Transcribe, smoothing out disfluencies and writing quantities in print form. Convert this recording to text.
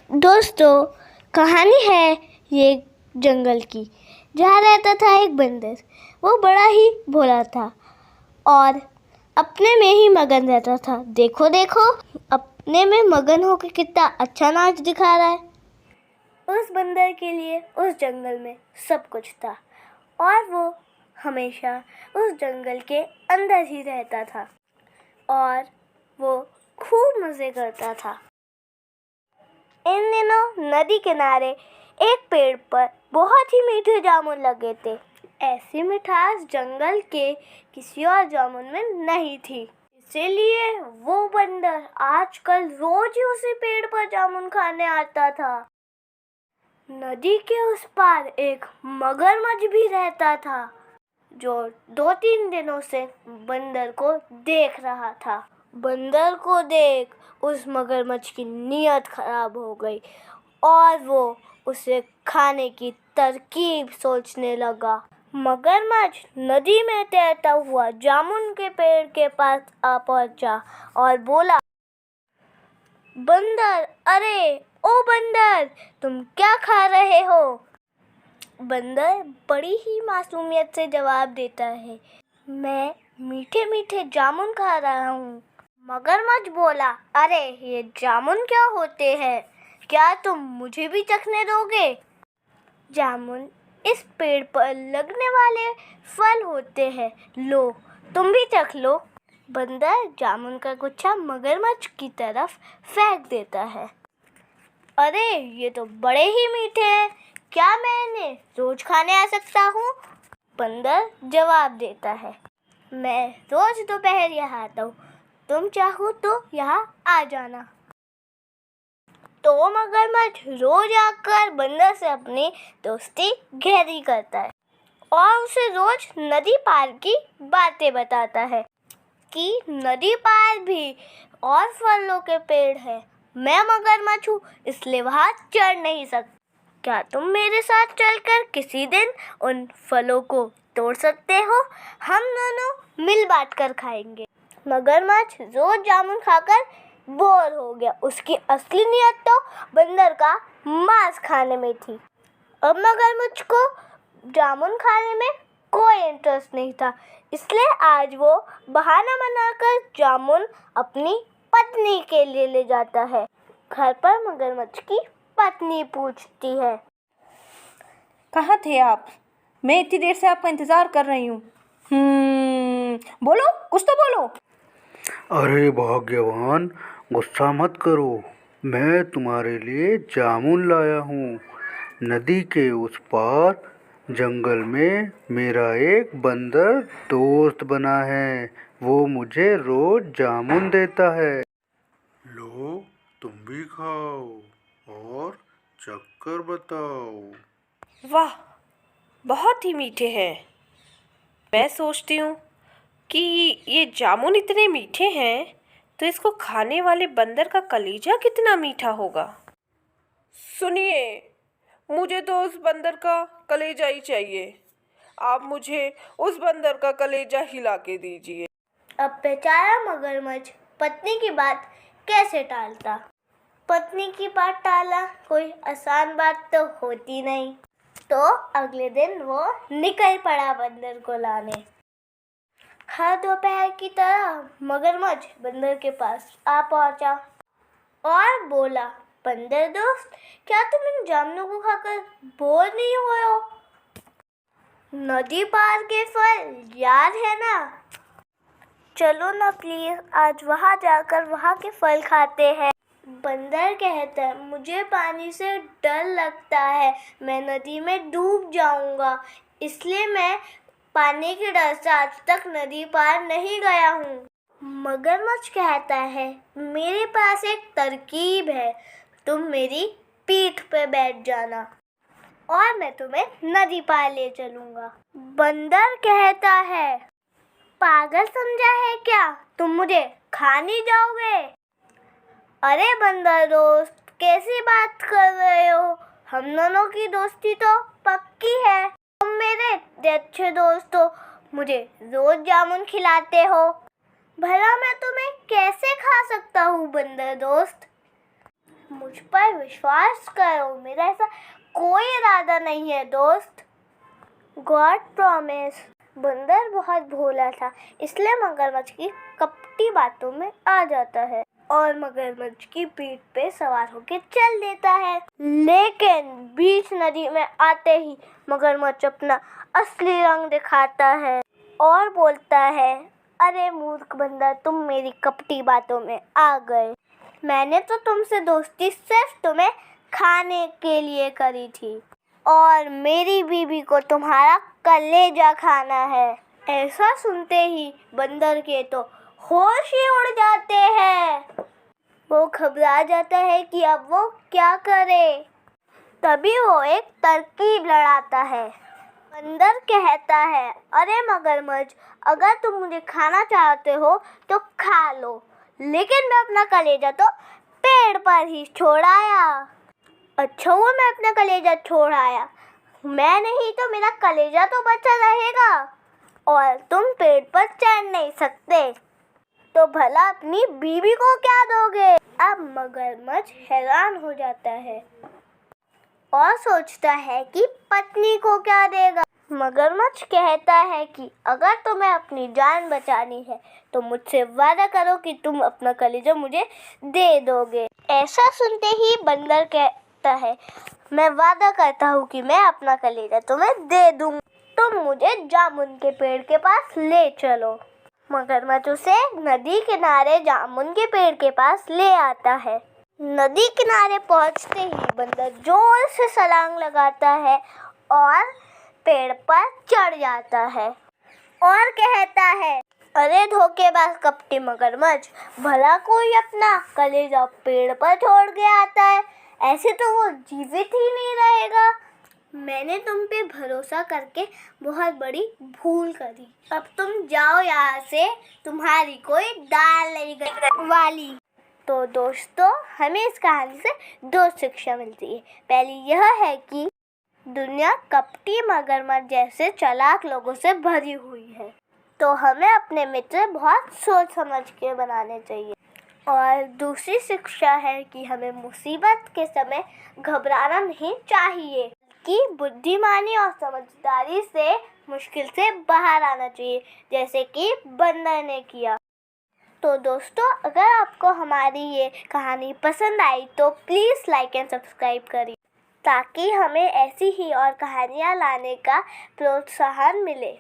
दोस्तों, कहानी है ये जंगल की। जहाँ रहता था एक बंदर। वो बड़ा ही भोला था और अपने में ही मगन रहता था। देखो देखो, अपने में मगन होकर कितना अच्छा नाच दिखा रहा है। उस बंदर के लिए उस जंगल में सब कुछ था और वो हमेशा उस जंगल के अंदर ही रहता था और वो खूब मज़े करता था। इन दिनों नदी किनारे एक पेड़ पर बहुत ही मीठे जामुन लगे थे। ऐसी मिठास जंगल के किसी और जामुन में नहीं थी। इसीलिए वो बंदर आजकल रोज ही उसी पेड़ पर जामुन खाने आता था। नदी के उस पार एक मगरमच्छ भी रहता था, जो 2-3 दिनों से बंदर को देख रहा था। बंदर को देख उस मगरमच्छ की नीयत खराब हो गई और वो उसे खाने की तरकीब सोचने लगा। मगरमच्छ नदी में तैरता हुआ जामुन के पेड़ के पास आ पहुंचा और बोला, बंदर, अरे ओ बंदर, तुम क्या खा रहे हो? बंदर बड़ी ही मासूमियत से जवाब देता है, मैं मीठे मीठे जामुन खा रहा हूँ। मगरमच्छ बोला, अरे ये जामुन क्या होते हैं? क्या तुम मुझे भी चखने दोगे? जामुन इस पेड़ पर लगने वाले फल होते हैं, लो तुम भी चख लो। बंदर जामुन का गुच्छा मगरमच्छ की तरफ फेंक देता है। अरे ये तो बड़े ही मीठे हैं, क्या मैं इन्हें रोज खाने आ सकता हूँ? बंदर जवाब देता है, मैं रोज दोपहर यहाँ आता हूँ, तुम चाहो तो यहाँ आ जाना। तो मगरमच्छ रोज आकर बंदर से अपनी दोस्ती गहरी करता है और उसे रोज नदी पार की बातें बताता है कि नदी पार भी और फलों के पेड़ हैं। मैं मगरमच्छ हूँ, इसलिए वहाँ चढ़ नहीं सकता। क्या तुम मेरे साथ चलकर किसी दिन उन फलों को तोड़ सकते हो? हम दोनों मिल बांट कर खाएंगे। मगरमच्छ रोज जामुन खाकर बोर हो गया। उसकी असली नियत तो बंदर का मांस खाने में थी। अब मगरमच्छ को जामुन खाने में कोई इंटरेस्ट नहीं था, इसलिए आज वो बहाना बनाकर जामुन अपनी पत्नी के लिए ले जाता है। घर पर मगरमच्छ की पत्नी पूछती है, कहाँ थे आप? मैं इतनी देर से आपका इंतजार कर रही हूँ। बोलो, कुछ तो बोलो। अरे भाग्यवान, गुस्सा मत करो, मैं तुम्हारे लिए जामुन लाया हूँ। नदी के उस पार जंगल में मेरा एक बंदर दोस्त बना है, वो मुझे रोज जामुन देता है। लो, तुम भी खाओ और चक्कर बताओ। वाह, बहुत ही मीठे हैं। मैं सोचती हूँ कि ये जामुन इतने मीठे हैं तो इसको खाने वाले बंदर का कलेजा कितना मीठा होगा। सुनिए, मुझे तो उस बंदर का कलेजा ही चाहिए। आप मुझे उस बंदर का कलेजा हिला के दीजिए। अब बेचारा मगरमच्छ पत्नी की बात कैसे टालता? पत्नी की बात टालना कोई आसान बात तो होती नहीं। तो अगले दिन वो निकल पड़ा बंदर को लाने। हर दोपहर की तरह मगरमच्छ बंदर के पास आ पहुंचा और बोला, बंदर दोस्त, क्या तुम इन जामुनों को खाकर बोर नहीं हुए हो? नदी पार के फल याद है ना? चलो ना प्लीज, आज वहाँ जाकर वहाँ के फल खाते हैं। बंदर कहता है, मुझे पानी से डर लगता है, मैं नदी में डूब जाऊंगा, इसलिए मैं पानी के डर से आज तक नदी पार नहीं गया हूँ। मगरमच्छ कहता है, मेरे पास एक तरकीब है, तुम मेरी पीठ पे बैठ जाना और मैं तुम्हें नदी पार ले चलूंगा। बंदर कहता है, पागल समझा है क्या? तुम मुझे खा नहीं जाओगे? अरे बंदर दोस्त, कैसी बात कर रहे हो? हम दोनों की दोस्ती तो पक्की है। तुम मेरे अच्छे दोस्त हो, मुझे रोज जामुन खिलाते हो, भला मैं तुम्हें कैसे खा सकता हूँ बंदर दोस्त? मुझ पर विश्वास करो, मेरा ऐसा कोई इरादा नहीं है दोस्त। God promise. बंदर बहुत भोला था, इसलिए मगरमच्छ की कपटी बातों में आ जाता है और मगरमच्छ की पीठ पे सवार होकर चल देता है। लेकिन बीच नदी में आते ही मगरमच्छ अपना असली रंग दिखाता है और बोलता है, अरे मूर्ख बंदर, तुम मेरी कपटी बातों में आ गए। मैंने तो तुमसे दोस्ती सिर्फ तुम्हें खाने के लिए करी थी और मेरी बीवी को तुम्हारा कलेजा खाना है। ऐसा सुनते ही बंदर के तो होश ही उड़ जाते हैं। वो घबरा जाता है कि अब वो क्या करे। तभी वो एक तरकीब लड़ाता है। बंदर कहता है, अरे मगरमच्छ, अगर तुम मुझे खाना चाहते हो तो खा लो, लेकिन मैं अपना कलेजा तो पेड़ पर ही छोड़ आया। अच्छा हुआ मैं अपना कलेजा छोड़ आया, मैं नहीं तो मेरा कलेजा तो बचा रहेगा और तुम पेड़ पर चढ़ नहीं सकते, तो भला अपनी बीवी को क्या दोगे। अब मगरमच्छ हैरान हो जाता है और सोचता है कि पत्नी को क्या देगा। मगरमच्छ कहता है कि अगर तुम्हें अपनी जान बचानी है तो मुझसे वादा करो कि तुम अपना कलेजा मुझे दे दोगे। ऐसा सुनते ही बंदर कहता है, मैं वादा करता हूँ कि मैं अपना कलेजा तुम्हें दे दूँगा, तुम मुझे जामुन के पेड़ के पास ले चलो। मगरमच्छ उसे नदी किनारे जामुन के पेड़ के पास ले आता है। नदी किनारे पहुंचते ही बंदर जोर से छलांग लगाता है और पेड़ पर चढ़ जाता है और कहता है, अरे धोखेबाज कपटी मगरमच्छ, भला कोई अपना कलेजा पेड़ पर छोड़ के आता है, ऐसे तो वो जीवित ही नहीं रहेगा। मैंने तुम पे भरोसा करके बहुत बड़ी भूल करी, अब तुम जाओ यहाँ से, तुम्हारी कोई दाल नहीं गलने वाली। तो दोस्तों, हमें इस कहानी से दो शिक्षा मिलती है। पहली यह है कि दुनिया कपटी मगरमच्छ जैसे चालाक लोगों से भरी हुई है, तो हमें अपने मित्र बहुत सोच समझ के बनाने चाहिए। और दूसरी शिक्षा है कि हमें मुसीबत के समय घबराना नहीं चाहिए, कि बुद्धिमानी और समझदारी से मुश्किल से बाहर आना चाहिए, जैसे कि बंदर ने किया। तो दोस्तों, अगर आपको हमारी ये कहानी पसंद आई तो प्लीज़ लाइक एंड सब्सक्राइब करिए, ताकि हमें ऐसी ही और कहानियाँ लाने का प्रोत्साहन मिले।